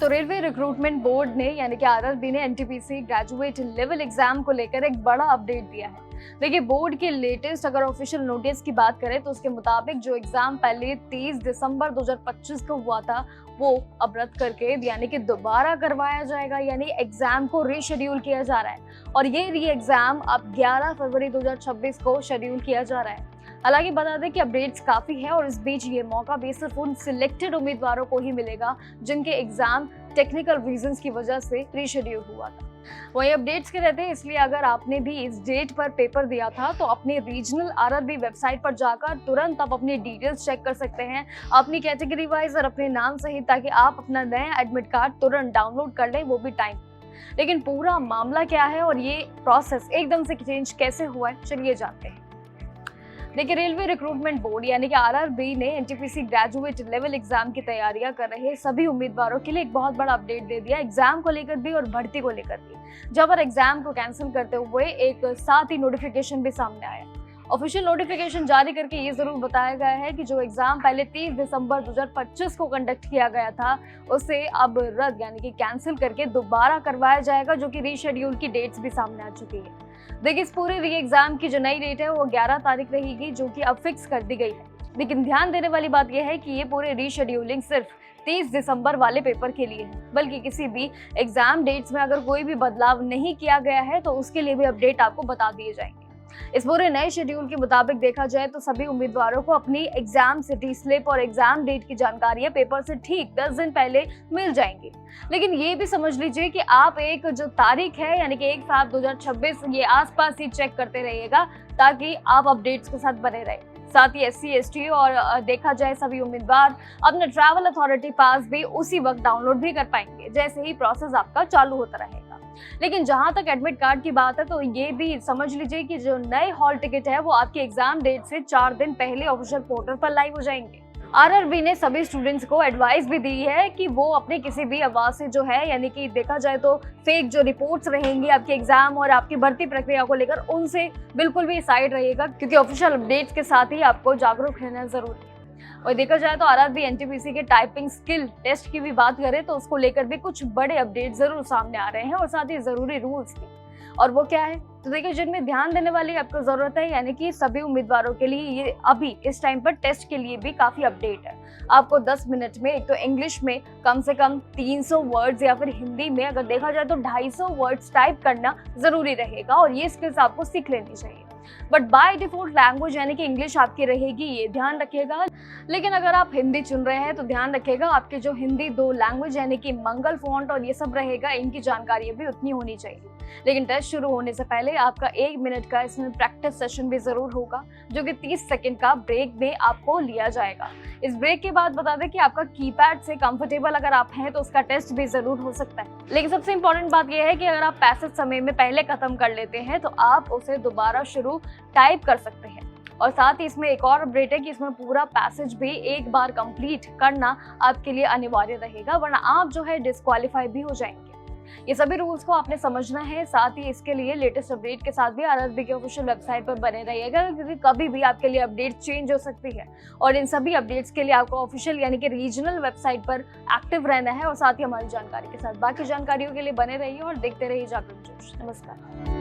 तो railway recruitment board ने यानी कि आरआरबी ने एनटीपीसी ग्रेजुएट लेवल एग्जाम को लेकर एक बड़ा अपडेट दिया है। देखिए, बोर्ड के लेटेस्ट अगर ऑफिशियल नोटिस की बात करें तो उसके मुताबिक जो एग्जाम पहले 30 दिसंबर 2025 को हुआ था वो अब रद्द करके यानी कि दोबारा करवाया जाएगा, यानी एग्जाम को रीशेड्यूल किया जा रहा है और ये री एग्जाम अब 11 फरवरी 2026 को शेड्यूल किया जा रहा है। हालांकि बता दें कि अपडेट्स काफी है और इस बीच ये मौका भी सिर्फ उन सिलेक्टेड उम्मीदवारों को ही मिलेगा जिनके एग्जाम टेक्निकल रीजंस की वजह से रीशेड्यूल हुआ था। वही अपडेट्स के रहते हैं, इसलिए अगर आपने भी इस डेट पर पेपर दिया था तो अपने रीजनल आरआरबी वेबसाइट पर जाकर तुरंत आप अपनी डिटेल्स चेक कर सकते हैं, अपनी कैटेगरी वाइज और अपने नाम सहित, ताकि आप अपना नया एडमिट कार्ड तुरंत डाउनलोड कर लें, वो भी टाइम। लेकिन पूरा मामला क्या है और ये प्रोसेस एकदम से चेंज कैसे हुआ है, चलिए जानते हैं। देखिए, रेलवे रिक्रूटमेंट बोर्ड यानी कि आरआरबी ने एनटीपीसी ग्रेजुएट लेवल एग्जाम की तैयारियां कर रहे सभी उम्मीदवारों के लिए एक बहुत बड़ा अपडेट दे दिया, एग्जाम को लेकर भी और भर्ती को लेकर भी। जब और एग्जाम को कैंसिल करते हुए एक साथ ही नोटिफिकेशन भी सामने आया। ऑफिशियल नोटिफिकेशन जारी करके ये जरूर बताया गया है कि जो एग्जाम पहले 30 दिसंबर 2025 को कंडक्ट किया गया था उसे अब रद्द यानी कि कैंसिल करके दोबारा करवाया जाएगा, जो कि रीशेड्यूल की डेट्स भी सामने आ चुकी है। देखिए, इस पूरे री एग्जाम की जो नई डेट है वो 11 तारीख रहेगी, जो कि अब फिक्स कर दी गई है। लेकिन ध्यान देने वाली बात यह है कि ये पूरे रीशेड्यूलिंग सिर्फ 30 दिसंबर वाले पेपर के लिए है, बल्कि किसी भी एग्जाम डेट्स में अगर कोई भी बदलाव नहीं किया गया है तो उसके लिए भी अपडेट आपको बता दिए जाएंगे। इस पूरे नए शेड्यूल के मुताबिक देखा जाए तो सभी उम्मीदवारों को अपनी एग्जाम सिटी स्लिप और एग्जाम डेट की जानकारियां पेपर से ठीक 10 दिन पहले मिल जाएंगी। लेकिन ये भी समझ लीजिए कि आप एक जो तारीख है यानी कि 1/7/2026 ये आसपास ही चेक करते रहिएगा, ताकि आप अपडेट्स के साथ बने रहे। साथ ही SC ST और देखा जाए सभी उम्मीदवार अपना ट्रैवल अथॉरिटी पास भी उसी वक्त डाउनलोड भी कर पाएंगे जैसे ही प्रोसेस आपका चालू होता रहेगा। लेकिन जहां तक एडमिट कार्ड की बात है तो ये भी समझ लीजिए कि जो नए हॉल टिकट है वो आपके एग्जाम डेट से 4 दिन पहले ऑफिशियल पोर्टल पर लाइव हो जाएंगे। आरआरबी ने सभी स्टूडेंट्स को एडवाइस भी दी है कि वो अपने किसी भी आवाज से जो है यानी कि देखा जाए तो फेक जो रिपोर्ट्स रहेंगी आपके एग्जाम और आपकी भर्ती प्रक्रिया को लेकर, उनसे बिल्कुल भी साइड रहिएगा, क्योंकि ऑफिशियल अपडेट्स के साथ ही आपको जागरूक रहना जरूरी है। और देखा जाए तो आरआरबी एनटीपीसी के टाइपिंग स्किल टेस्ट की भी बात करें तो उसको लेकर भी कुछ बड़े अपडेट जरूर सामने आ रहे हैं और साथ ही जरूरी रूल्स भी। और वो क्या है तो देखिए, जिनमें ध्यान देने वाली आपको जरूरत है, यानी कि सभी उम्मीदवारों के लिए ये अभी इस टाइम पर टेस्ट के लिए भी काफी अपडेट है। आपको 10 मिनट में एक तो इंग्लिश में कम से कम 300 वर्ड्स या फिर हिंदी में अगर देखा जाए तो 250 वर्ड्स टाइप करना जरूरी रहेगा और ये स्किल्स आपको सीख लेनी चाहिए। बट बाय डिफॉल्ट लैंग्वेज यानी कि इंग्लिश आपकी रहेगी, ये ध्यान रखिएगा। लेकिन अगर आप हिंदी चुन रहे हैं तो ध्यान रखिएगा आपके जो हिंदी 2 लैंग्वेज यानी कि मंगल फॉन्ट और ये सब रहेगा, इनकी जानकारी भी उतनी होनी चाहिए। लेकिन टेस्ट शुरू होने से पहले आपका 1 मिनट का इसमें प्रैक्टिस सेशन भी जरूर होगा, जो कि 30 सेकंड का ब्रेक में आपको लिया जाएगा। इस ब्रेक के बाद बता दें कि आपका कीपैड से कंफर्टेबल अगर आप हैं तो उसका टेस्ट भी जरूर हो सकता है। लेकिन सबसे इंपॉर्टेंट बात यह है कि अगर आप पैसेज समय में पहले खत्म कर लेते हैं तो आप उसे दोबारा शुरू टाइप कर सकते हैं। और साथ ही इसमें एक और अपडेट है कि इसमें पूरा पैसेज भी एक बार कंप्लीट करना आपके लिए अनिवार्य रहेगा, वरना आप जो है डिस्क्वालीफाई भी हो जाएंगे। ये सभी रूल्स को आपने समझना है। साथ ही इसके लिए लेटेस्ट अपडेट के साथ भी आरआरबी के ऑफिशियल वेबसाइट पर बने रहिएगा, क्योंकि कभी भी आपके लिए अपडेट चेंज हो सकती है और इन सभी अपडेट्स के लिए आपको ऑफिशियल यानी कि रीजनल वेबसाइट पर एक्टिव रहना है और साथ ही हमारी जानकारी के साथ बाकी जानकारियों के लिए बने रहिए और देखते रहिए जागरूक जोश। नमस्कार।